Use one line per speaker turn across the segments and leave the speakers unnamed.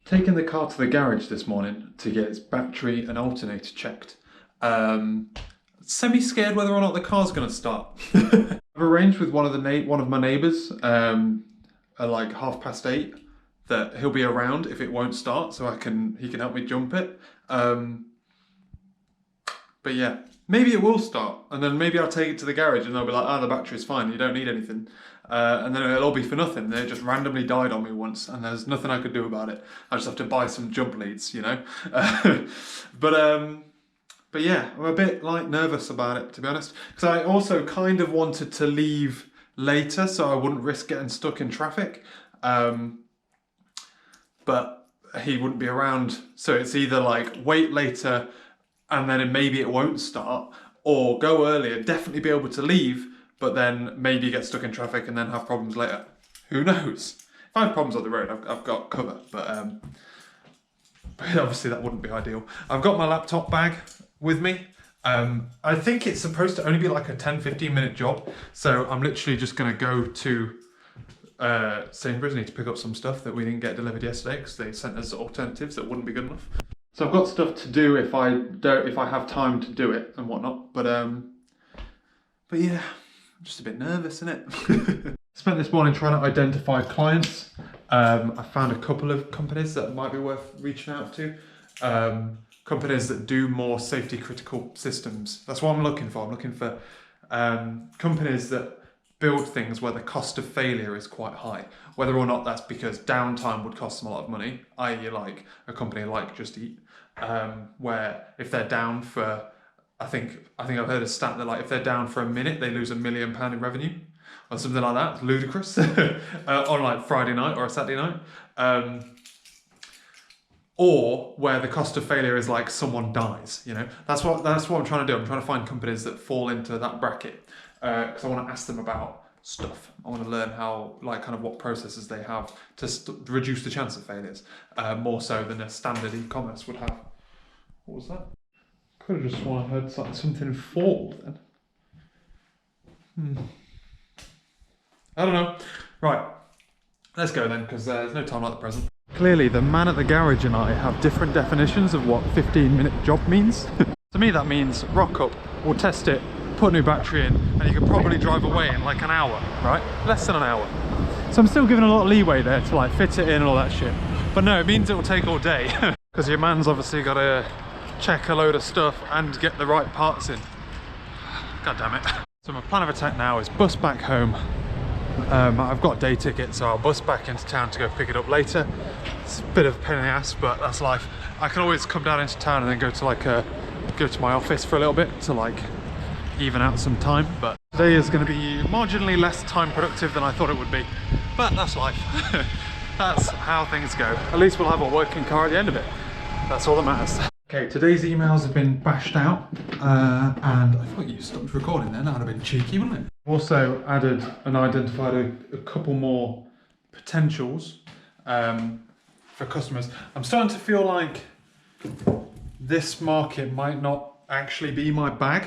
Taking the car to the garage this morning to get its battery and alternator checked. Semi-scared whether or not the car's going to start. I've arranged with one of my neighbours at like 8:30 that he'll be around if it won't start, so he can help me jump it. But yeah, maybe it will start, and then maybe I'll take it to the garage and they'll be like, "Ah, the battery's fine, you don't need anything." And then it'll all be for nothing. They just randomly died on me once, and there's nothing I could do about it. I just have to buy some jump leads, you know. But yeah, I'm a bit like nervous about it, to be honest, because I also kind of wanted to leave later so I wouldn't risk getting stuck in traffic. But he wouldn't be around, so it's either like wait later and then maybe it won't start, or go earlier, definitely be able to leave, but then maybe get stuck in traffic and then have problems later. Who knows? If I have problems on the road, I've got cover, but obviously that wouldn't be ideal. I've got my laptop bag with me. I think it's supposed to only be like a 10-15 minute job, so I'm literally just gonna go to Sainsbury's. I need to pick up some stuff that we didn't get delivered yesterday because they sent us alternatives that wouldn't be good enough. So I've got stuff to do if I have time to do it and whatnot. But yeah, I'm just a bit nervous, innit? Spent this morning trying to identify clients. I found a couple of companies that might be worth reaching out to. Companies that do more safety critical systems. That's what I'm looking for. I'm looking for companies that build things where the cost of failure is quite high. Whether or not that's because downtime would cost them a lot of money, i.e. like a company like Just Eat, where if they're down for, I think I've heard a stat that like if they're down for a minute, they lose £1 million in revenue or something like that. It's ludicrous on like Friday night or a Saturday night. Or where the cost of failure is like someone dies, you know. That's what I'm trying to do. I'm trying to find companies that fall into that bracket because I want to ask them about stuff. I want to learn how, like, kind of what processes they have to reduce the chance of failures, more so than a standard e-commerce would have. What was that? Could have just sworn I heard something fall then. I don't know. Right, let's go then, because there's no time like the present. Clearly, the man at the garage and I have different definitions of what 15-minute job means. To me, that means rock up, we'll test it, put a new battery in, and you can probably drive away in like an hour, right? Less than an hour. So I'm still giving a lot of leeway there to like fit it in and all that shit. But no, it means it will take all day. Because your man's obviously got to check a load of stuff and get the right parts in. God damn it. So my plan of attack now is bus back home. I've got a day ticket, so I'll bus back into town to go pick it up later. It's a bit of a pain in the ass, but that's life. I can always come down into town and then go to my office for a little bit to like even out some time. But today is going to be marginally less time productive than I thought it would be, but that's life. That's how things go. At least we'll have a working car at the end of it. That's all that matters. Okay, today's emails have been bashed out, and I thought you stopped recording then. That would have been cheeky, wouldn't it? Also added and identified a couple more potentials for customers. I'm starting to feel like this market might not actually be my bag,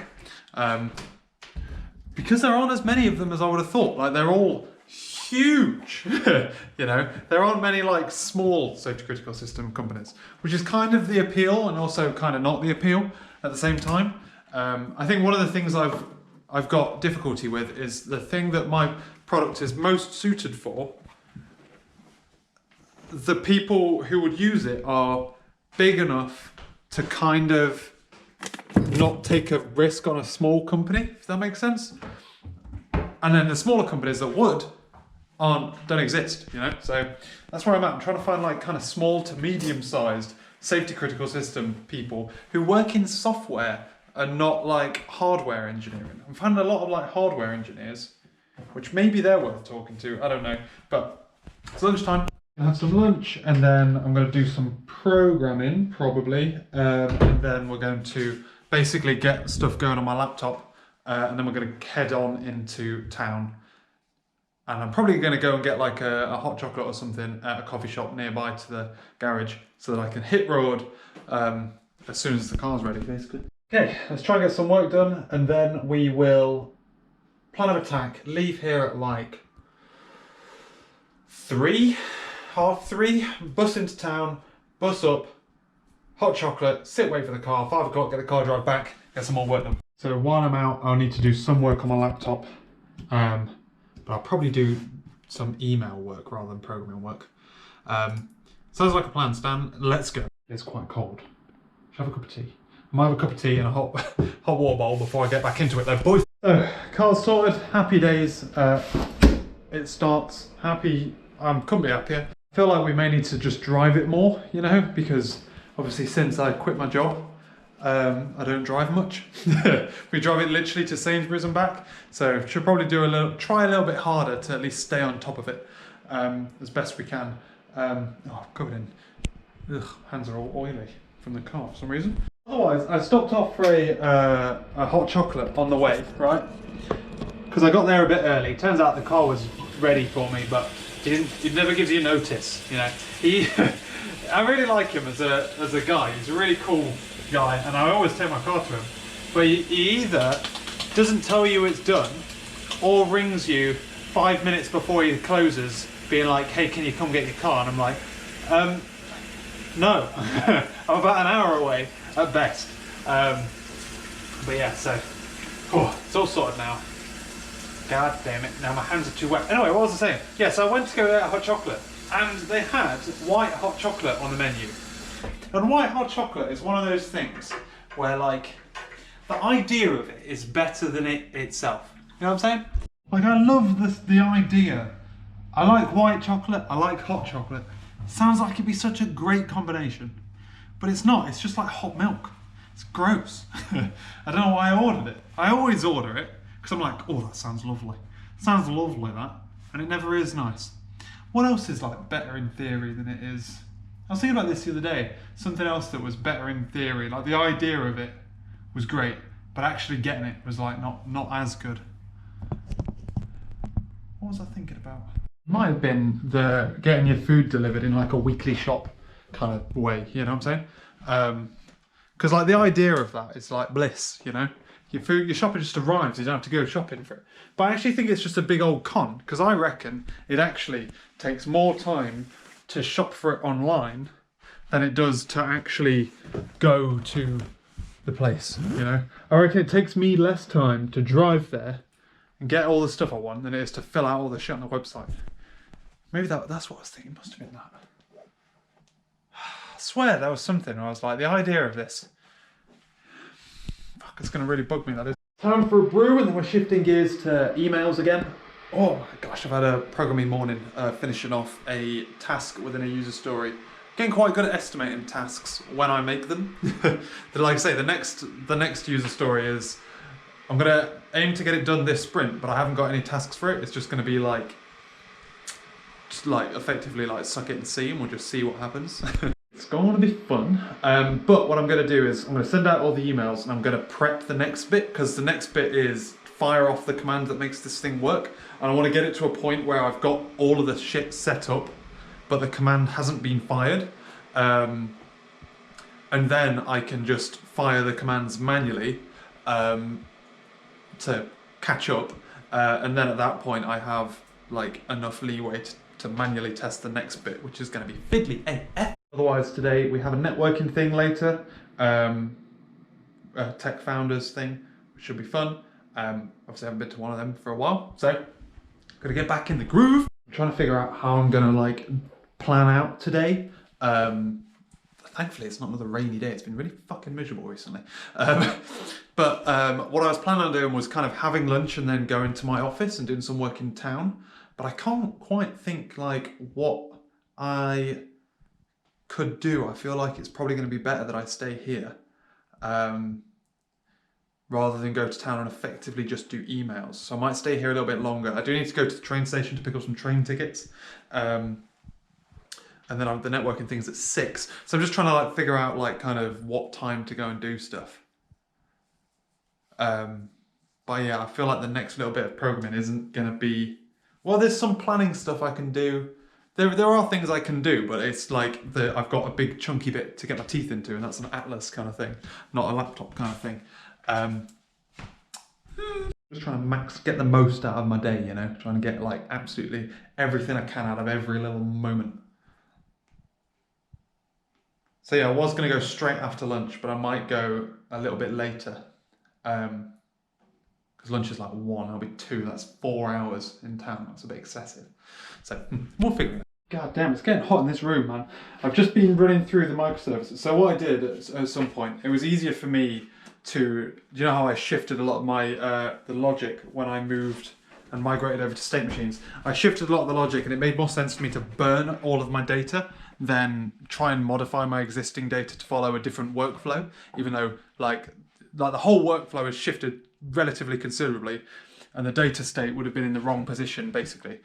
because there aren't as many of them as I would have thought. Like, they're all huge. You know, there aren't many like small safety critical system companies, which is kind of the appeal and also kind of not the appeal at the same time. I think one of the things I've got difficulty with is the thing that my product is most suited for. The people who would use it are big enough to kind of not take a risk on a small company, if that makes sense. And then the smaller companies that would don't exist, you know? So that's where I'm at. I'm trying to find like kind of small to medium-sized safety critical system people who work in software and not like hardware engineering. I'm finding a lot of like hardware engineers, which maybe they're worth talking to, I don't know. But it's lunchtime. I'll have some lunch and then I'm going to do some programming probably, and then we're going to basically get stuff going on my laptop, and then we're going to head on into town. And I'm probably going to go and get like a hot chocolate or something at a coffee shop nearby to the garage so that I can hit road as soon as the car's ready, basically. Okay, let's try and get some work done, and then we will plan of attack, leave here at like 3, half 3, bus into town, bus up, hot chocolate, sit, wait for the car, 5 o'clock, get the car, drive back, get some more work done. So while I'm out, I'll need to do some work on my laptop, but I'll probably do some email work rather than programming work. Sounds like a plan, Stan. Let's go. It's quite cold. Should I have a cup of tea? I might have a cup of tea and a hot water bowl before I get back into it though, boys. So, car's sorted, happy days. It starts, happy, couldn't be happier. I feel like we may need to just drive it more, you know, because obviously since I quit my job, I don't drive much. We drive it literally to Sainsbury's and back, so should probably try a little bit harder to at least stay on top of it as best we can. I'm covered in, hands are all oily from the car for some reason. Otherwise, I stopped off for a hot chocolate on the way, right? Because I got there a bit early. Turns out the car was ready for me, but he never gives you notice, you know. I really like him as a guy. He's a really cool guy, and I always take my car to him. But he either doesn't tell you it's done, or rings you 5 minutes before he closes, being like, "Hey, can you come get your car?" And I'm like, no, I'm about an hour away at best. But yeah, so it's all sorted now. God damn it, now my hands are too wet. Anyway, what was I saying? Yeah, so I went to go get hot chocolate, and they had white hot chocolate on the menu. And white hot chocolate is one of those things where, like, the idea of it is better than it itself. You know what I'm saying? Like, I love the idea. I like white chocolate, I like hot chocolate. Sounds like it'd be such a great combination. But it's not, it's just like hot milk. It's gross. I don't know why I ordered it. I always order it, because I'm like, oh, that sounds lovely. Sounds lovely, that. And it never is nice. What else is like better in theory than it is? I was thinking about this the other day. Something else that was better in theory. Like the idea of it was great, but actually getting it was like not as good. What was I thinking about? Might have been the getting your food delivered in like a weekly shop kind of way, you know what I'm saying? Because like the idea of that is like bliss, you know? Your shopping just arrives, you don't have to go shopping for it. But I actually think it's just a big old con, because I reckon it actually takes more time to shop for it online than it does to actually go to the place, you know? I reckon it takes me less time to drive there and get all the stuff I want than it is to fill out all the shit on the website. Maybe that's what I was thinking, it must have been that. I swear there was something where I was like, the idea of this, fuck, it's going to really bug me, that is. Time for a brew, and then we're shifting gears to emails again. Oh my gosh, I've had a programming morning finishing off a task within a user story. Getting quite good at estimating tasks when I make them. Like I say, the next user story is, I'm going to aim to get it done this sprint, but I haven't got any tasks for it. It's just going to be like, just like effectively like suck it and see, and we'll just see what happens. It's going to be fun, but what I'm going to do is I'm going to send out all the emails and I'm going to prep the next bit, because the next bit is fire off the command that makes this thing work, and I want to get it to a point where I've got all of the shit set up but the command hasn't been fired, and then I can just fire the commands manually to catch up, and then at that point I have like enough leeway to manually test the next bit, which is going to be fiddly AF. Otherwise today we have a networking thing later, a tech founders thing, which should be fun. Obviously I haven't been to one of them for a while, so gotta get back in the groove. I'm trying to figure out how I'm gonna like plan out today. Thankfully it's not another rainy day, it's been really fucking miserable recently. But what I was planning on doing was kind of having lunch and then going to my office and doing some work in town, but I can't quite think like what I could do. I feel like it's probably going to be better that I stay here rather than go to town and effectively just do emails. So I might stay here a little bit longer. I do need to go to the train station to pick up some train tickets, and then the networking thing's at 6. So I'm just trying to like figure out like kind of what time to go and do stuff. But yeah, I feel like the next little bit of programming isn't going to be, well, there's some planning stuff I can do. There are things I can do, but it's like I've got a big chunky bit to get my teeth into, and that's an Atlas kind of thing, not a laptop kind of thing. Just trying to get the most out of my day, you know, trying to get like absolutely everything I can out of every little moment. So yeah, I was going to go straight after lunch, but I might go a little bit later. Because lunch is like 1, I'll be 2, that's 4 hours in town, that's a bit excessive. So we'll figure it out. God damn, it's getting hot in this room, man. I've just been running through the microservices. So what I did at some point, it was easier for me to, you know how I shifted a lot of my, the logic when I moved and migrated over to state machines. I shifted a lot of the logic and it made more sense for me to burn all of my data than try and modify my existing data to follow a different workflow, even though like the whole workflow has shifted relatively considerably and the data state would have been in the wrong position basically.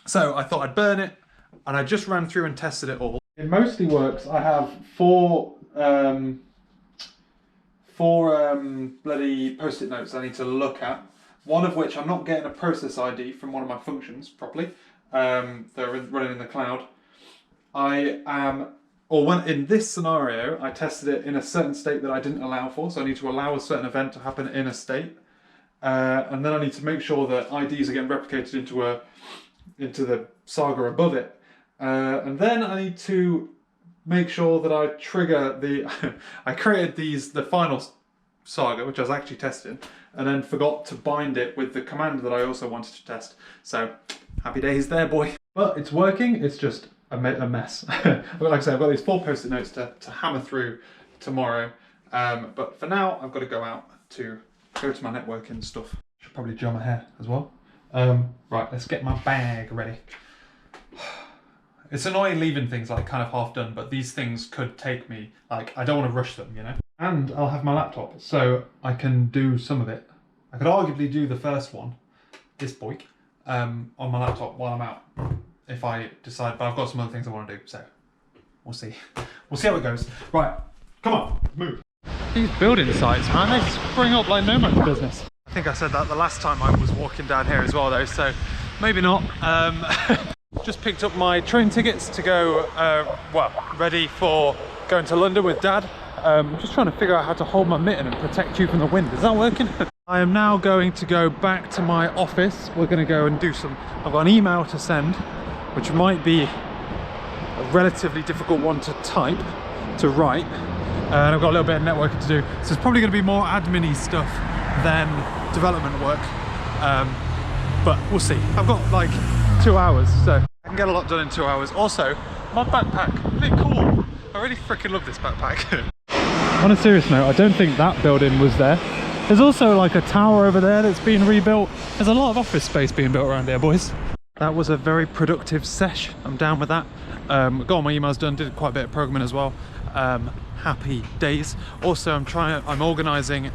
So I thought I'd burn it and I just ran through and tested it all. It mostly works. I have four bloody post-it notes I need to look at. One of which I'm not getting a process ID from one of my functions properly. They're running in the cloud. In this scenario, I tested it in a certain state that I didn't allow for. So I need to allow a certain event to happen in a state. And then I need to make sure that IDs are getting replicated into the saga above it. And then I need to make sure that I trigger the... I created the final saga, which I was actually testing, and then forgot to bind it with the command that I also wanted to test. So, happy days there, boy. But it's working, it's just a mess. But like I said, I've got these 4 post-it notes to hammer through tomorrow. But for now, I've got to go out to go to my networking stuff. Should probably gel my hair as well. Right, let's get my bag ready. It's annoying leaving things like kind of half done, but these things could take me, like, I don't want to rush them, you know? And I'll have my laptop, so I can do some of it. I could arguably do the first one, this boy, on my laptop while I'm out, if I decide, but I've got some other things I want to do, so we'll see. We'll see how it goes. Right, come on, move. These building sites, man, they spring up like no man's business. I think I said that the last time I was walking down here as well though, so maybe not. Just picked up my train tickets to go, ready for going to London with Dad. I'm just trying to figure out how to hold my mitten and protect you from the wind. Is that working? I am now going to go back to my office. We're going to go and do some... I've got an email to send, which might be a relatively difficult one to type, to write. And I've got a little bit of networking to do. So it's probably going to be more admin-y stuff than development work. But we'll see. I've got like 2 hours, so I can get a lot done in 2 hours. Also, my backpack, a bit cool. I really freaking love this backpack. On a serious note, I don't think that building was there. There's also like a tower over there that's being rebuilt. There's a lot of office space being built around here, boys. That was a very productive sesh. I'm down with that. Got all my emails done, did quite a bit of programming as well. Happy days. Also, I'm organising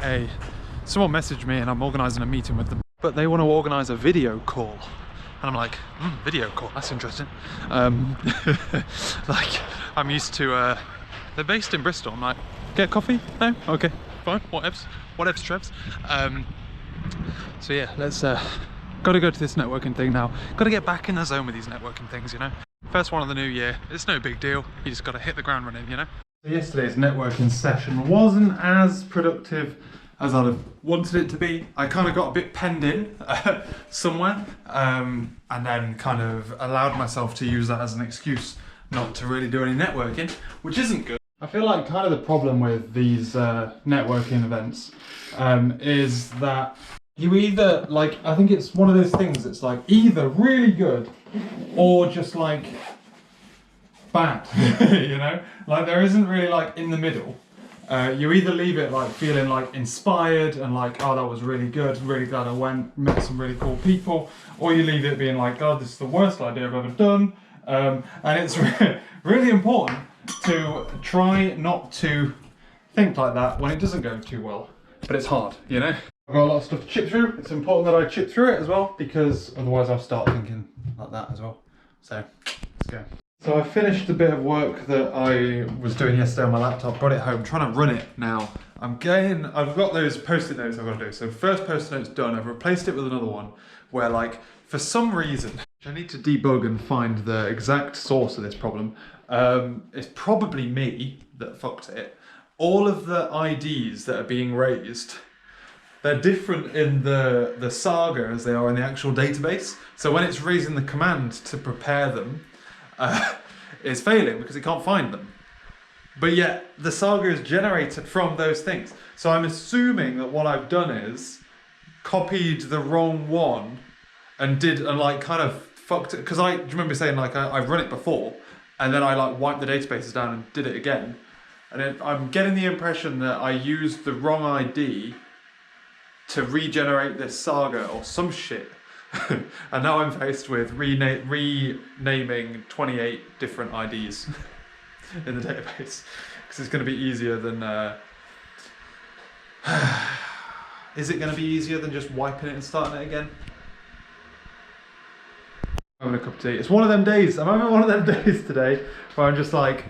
someone messaged me and I'm organising a meeting with them. But they want to organise a video call. And I'm like, video call, that's interesting. Like, I'm used to, they're based in Bristol. I'm like, get coffee? No? Okay, fine, whatevs, Trevs. So yeah, let's, gotta go to this networking thing now. Gotta get back in the zone with these networking things, you know? First one of the new year, it's no big deal. You just gotta hit the ground running, you know? So yesterday's networking session wasn't as productive as I'd have wanted it to be. I kind of got a bit penned in somewhere, and then kind of allowed myself to use that as an excuse not to really do any networking, which isn't good. I feel like kind of the problem with these networking events is that you either, like, I think it's one of those things that's like either really good or just like bad, you know? Like there isn't really like in the middle. You either leave it like feeling like inspired and like, oh, that was really good, really glad I went, met some really cool people, or you leave it being like, God, this is the worst idea I've ever done. And it's really important to try not to think like that when it doesn't go too well, but it's hard, you know? I've got a lot of stuff to chip through. It's important that I chip through it as well, because otherwise I'll start thinking like that as well. So, let's go. So I finished a bit of work that I was doing yesterday on my laptop, brought it home, trying to run it now. I've got those post-it notes I've got to do. So first post-it note's done, I've replaced it with another one where like, for some reason, I need to debug and find the exact source of this problem. It's probably me that fucked it. All of the IDs that are being raised, they're different in the saga as they are in the actual database. So when it's raising the command to prepare them, it's failing because it can't find them. but yet the saga is generated from those things. So I'm assuming that what I've done is copied the wrong one and like kind of fucked it. Because do you remember saying like I've run it before and then I like wiped the databases down and did it again. And I'm getting the impression that I used the wrong ID to regenerate this saga or some shit. And now I'm faced with renaming 28 different IDs in the database. Because it's going to be easier than... Is it going to be easier than just wiping it and starting it again? I'm having a cup of tea. It's one of them days. I'm having one of them days today where I'm just like,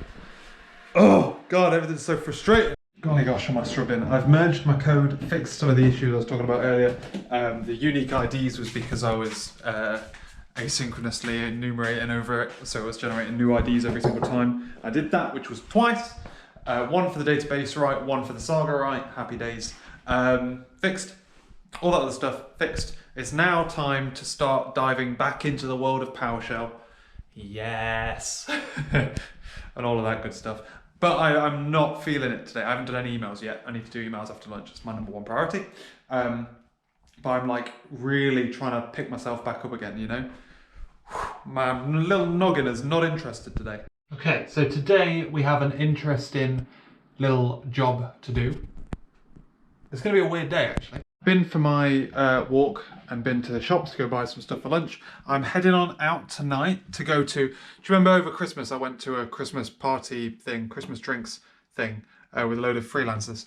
oh God, everything's so frustrating. Golly gosh, am I struggling. I've merged my code, fixed some of the issues I was talking about earlier. The unique IDs was because I was asynchronously enumerating over it, so I was generating new IDs every single time. I did that, which was twice. One for the database right, one for the saga right, happy days. Fixed. All that other stuff, fixed. It's now time to start diving back into the world of PowerShell. Yes! And all of that good stuff. But I'm not feeling it today. I haven't done any emails yet. I need to do emails after lunch. It's my #1 priority. But I'm like really trying to pick myself back up again, you know? My little noggin is not interested today. Okay, so today we have an interesting little job to do. It's going to be a weird day, actually. Been for my walk and been to the shops to go buy some stuff for lunch. I'm heading on out tonight to go to... Do you remember over Christmas I went to a Christmas party thing, Christmas drinks thing with a load of freelancers.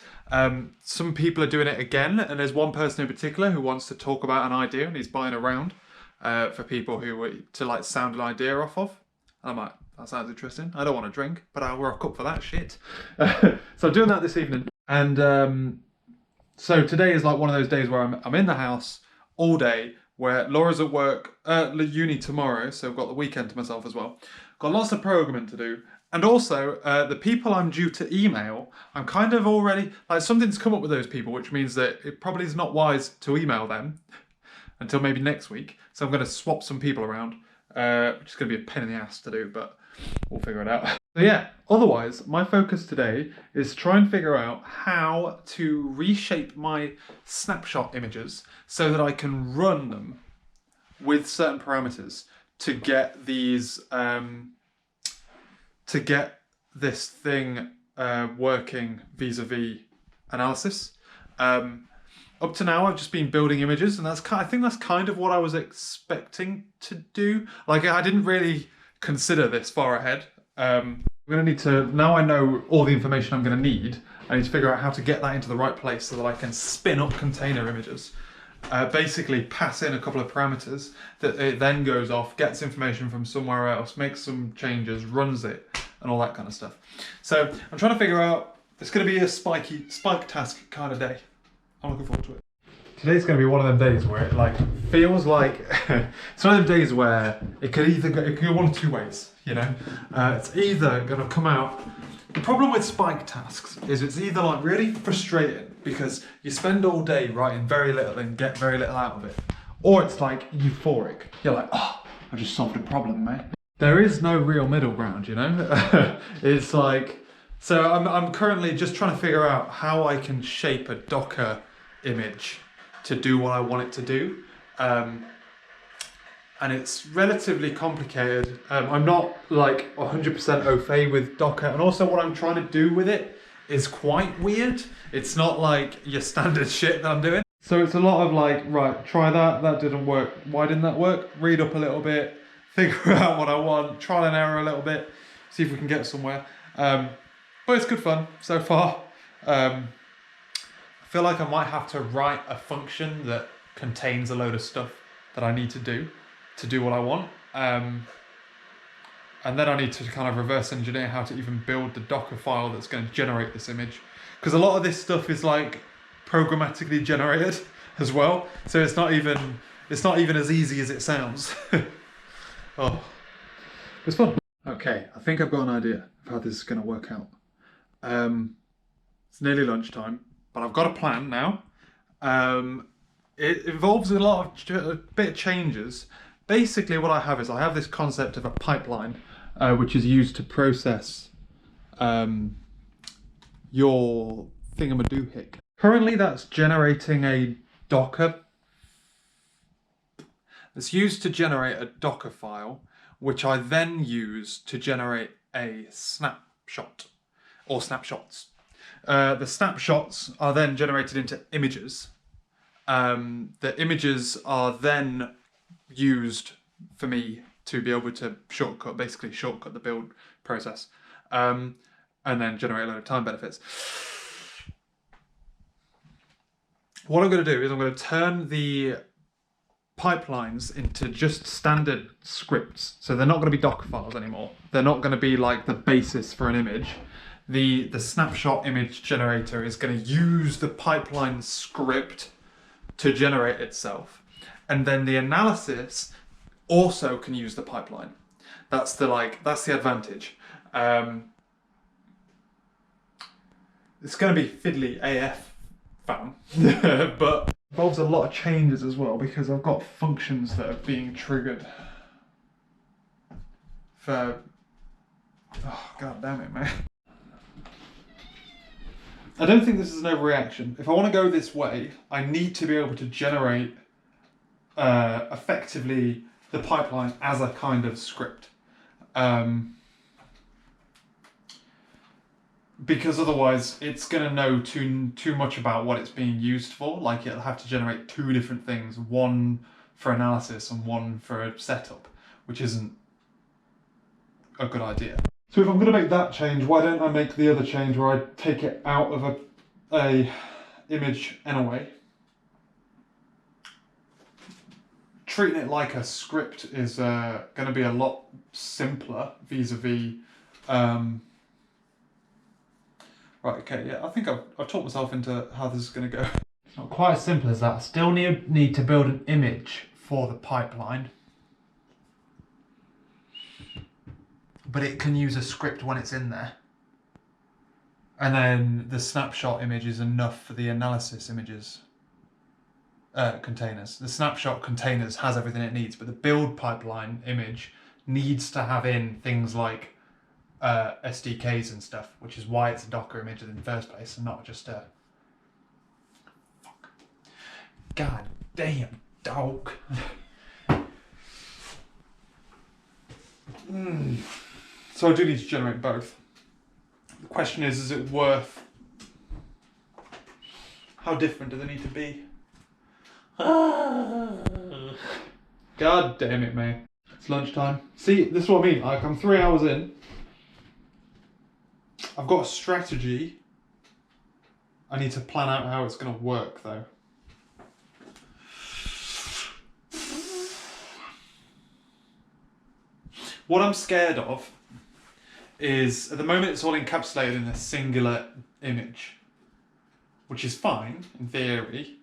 Some people are doing it again, and there's one person in particular who wants to talk about an idea, and he's buying a round for people to like sound an idea off of. And I'm like, that sounds interesting. I don't want to drink, but I'll rock up for that shit. So I'm doing that this evening. And so today is like one of those days where I'm in the house all day, where Laura's at work, uni tomorrow, so I've got the weekend to myself as well. Got lots of programming to do. And also, the people I'm due to email, I'm kind of already, like something's come up with those people, which means that it probably is not wise to email them until maybe next week. So I'm going to swap some people around, which is going to be a pain in the ass to do, but we'll figure it out. So yeah, otherwise, my focus today is to try and figure out how to reshape my snapshot images so that I can run them with certain parameters to get these, to get this thing working vis-a-vis analysis. Up to now, I've just been building images, and I think that's kind of what I was expecting to do. Like, I didn't really consider this far ahead. I'm going to need to, now I know all the information I'm going to need, I need to figure out how to get that into the right place so that I can spin up container images. Basically pass in a couple of parameters that it then goes off, gets information from somewhere else, makes some changes, runs it, and all that kind of stuff. So I'm trying to figure out, it's going to be a spike task kind of day. I'm looking forward to it. Today's going to be one of them days where it like feels like it's one of them days where it could go one of two ways, you know. It's either going to come out. The problem with spike tasks is it's either like really frustrating because you spend all day writing very little and get very little out of it, or it's like euphoric. You're like, oh, I just solved a problem, mate. There is no real middle ground, you know. It's like, so I'm currently just trying to figure out how I can shape a Docker image to do what I want it to do, and it's relatively complicated. I'm not like 100% au fait with Docker, and also what I'm trying to do with it is quite weird. It's not like your standard shit that I'm doing. So it's a lot of like, right, try that didn't work. Why didn't that work? Read up a little bit, figure out what I want, trial and error a little bit, see if we can get somewhere. But it's good fun so far. I feel like I might have to write a function that contains a load of stuff that I need to do what I want. And then I need to kind of reverse engineer how to even build the Docker file that's going to generate this image. Because a lot of this stuff is like programmatically generated as well. So it's not even as easy as it sounds. Oh, it's fun. Okay, I think I've got an idea of how this is going to work out. It's nearly lunchtime, but I've got a plan now. It involves a bit of changes. Basically what I have is I have this concept of a pipeline, which is used to process your thingamadoohick. Currently that's generating a Docker. It's used to generate a Docker file, which I then use to generate a snapshot, or snapshots. The snapshots are then generated into images. The images are then used for me to be able to basically shortcut the build process, and then generate a load of time benefits. What I'm going to do is I'm going to turn the pipelines into just standard scripts. So they're not going to be Docker files anymore. They're not going to be like the basis for an image. The snapshot image generator is going to use the pipeline script to generate itself. And then the analysis also can use the pipeline. That's the advantage. It's going to be fiddly AF, fam. But it involves a lot of changes as well, because I've got functions that are being triggered for... Oh, god damn it, man. I don't think this is an overreaction. If I want to go this way, I need to be able to generate effectively the pipeline as a kind of script. Because otherwise it's going to know too much about what it's being used for. Like, it'll have to generate two different things, one for analysis and one for a setup, which isn't a good idea. So if I'm going to make that change, why don't I make the other change where I take it out of a image anyway? Treating it like a script is going to be a lot simpler vis-a-vis... Right, okay, yeah, I think I've talked myself into how this is going to go. It's not quite as simple as that. I still need to build an image for the pipeline. But it can use a script when it's in there. And then the snapshot image is enough for the analysis images. Containers. The snapshot containers has everything it needs, but the build pipeline image needs to have in things like SDKs and stuff, which is why it's a Docker image in the first place and not just a... Fuck. God damn, dog. So I do need to generate both. The question is it worth... How different do they need to be? God damn it, man. It's lunchtime. See, this is what I mean. Like, I'm 3 hours in. I've got a strategy. I need to plan out how it's going to work, though. What I'm scared of is, at the moment, it's all encapsulated in a singular image, which is fine, in theory.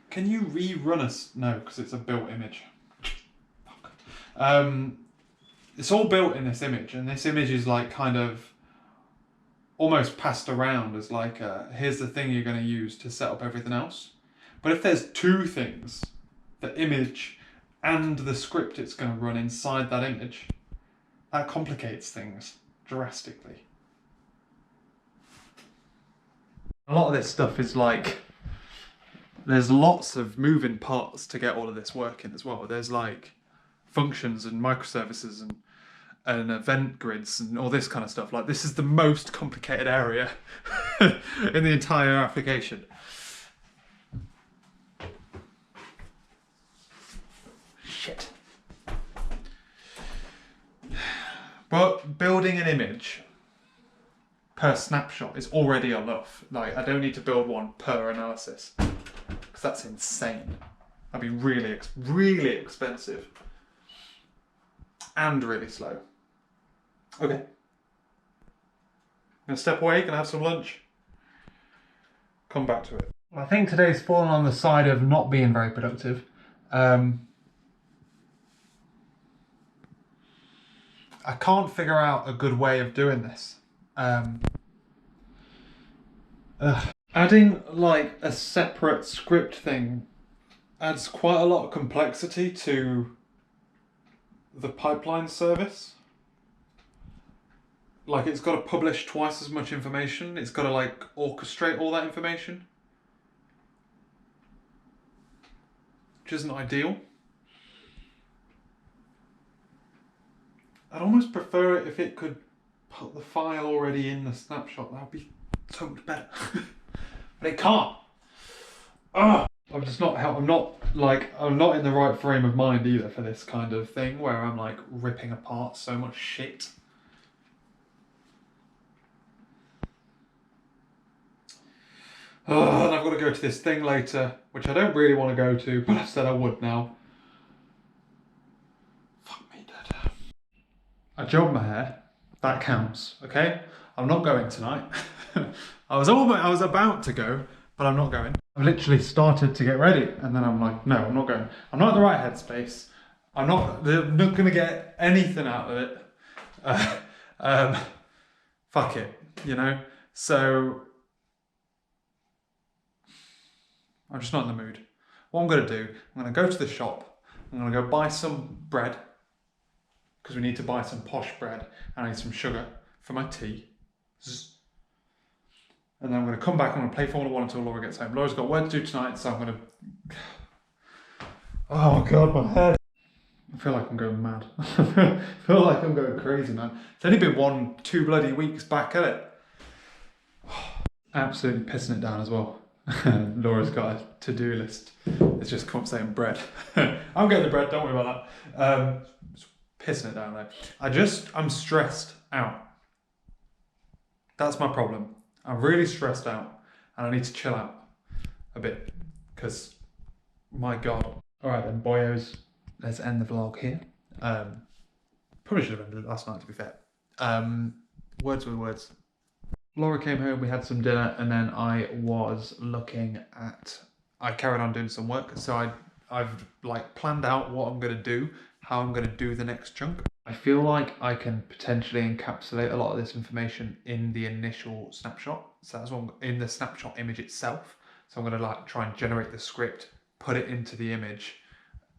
Can you rerun no, because it's a built image. It's all built in this image, and this image is like kind of almost passed around as like, here's the thing you're going to use to set up everything else. But if there's two things, the image and the script it's going to run inside that image, that complicates things drastically. A lot of this stuff is like, there's lots of moving parts to get all of this working as well. There's like functions and microservices and event grids and all this kind of stuff. Like, this is the most complicated area in the entire application. Shit. But building an image per snapshot is already enough. Like, I don't need to build one per analysis, because that's insane. That'd be really, really expensive and really slow. Okay. Gonna step away, gonna have some lunch. Come back to it. I think today's fallen on the side of not being very productive. I can't figure out a good way of doing this. Adding like a separate script thing adds quite a lot of complexity to the pipeline service. like it's got to publish twice as much information. It's got to like orchestrate all that information, which isn't ideal. I'd almost prefer it if it could put the file already in the snapshot. That would be so much better. But it can't. Ugh. I'm just not. I'm not in the right frame of mind either for this kind of thing where I'm like ripping apart so much shit. And I've got to go to this thing later, which I don't really want to go to, but I said I would now. Fuck me dead. I gelled my hair. That counts, okay? I'm not going tonight. I was about to go, but I'm not going. I've literally started to get ready, and then I'm like, no, I'm not going. I'm not in the right headspace. I'm not going to get anything out of it. Fuck it, you know? So, I'm just not in the mood. What I'm going to do, I'm going to go to the shop. I'm going to go buy some bread, because we need to buy some posh bread, and I need some sugar for my tea. And then I'm going to come back, I'm going to play Formula 1 until Laura gets home. Laura's got work to do tonight, so I'm going to... Oh God, my head. I feel like I'm going mad. I feel like I'm going crazy, man. It's only been 2 bloody weeks back at it. Absolutely pissing it down as well. Laura's got a to-do list. It's just come up saying bread. I'm getting the bread, don't worry about that. Pissing it down though. I'm stressed out. That's my problem. I'm really stressed out and I need to chill out a bit because, my God. All right then, boyos, let's end the vlog here. Probably should have ended it last night, to be fair. Words with words. Laura came home, we had some dinner, and then I carried on doing some work. So I've like planned out what I'm gonna do, how I'm gonna do the next chunk. I feel like I can potentially encapsulate a lot of this information in the initial snapshot. So that's what in the snapshot image itself. So I'm gonna like try and generate the script, put it into the image,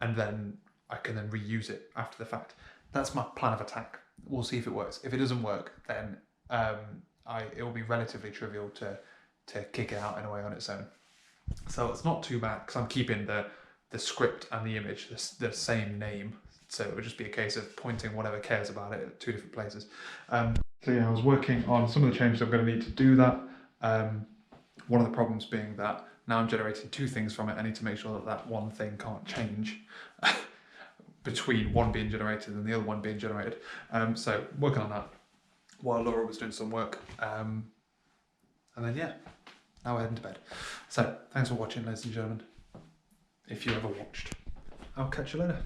and then I can then reuse it after the fact. That's my plan of attack. We'll see if it works. If it doesn't work, then it will be relatively trivial to kick it out in a way on its own. So it's not too bad because I'm keeping the script and the image the same name. So it would just be a case of pointing whatever cares about it at 2 different places. So yeah, I was working on some of the changes I'm going to need to do that. One of the problems being that now I'm generating 2 things from it. I need to make sure that one thing can't change between one being generated and the other one being generated. So working on that while Laura was doing some work. And then yeah, now we're heading to bed. So thanks for watching, ladies and gentlemen. If you ever watched, I'll catch you later.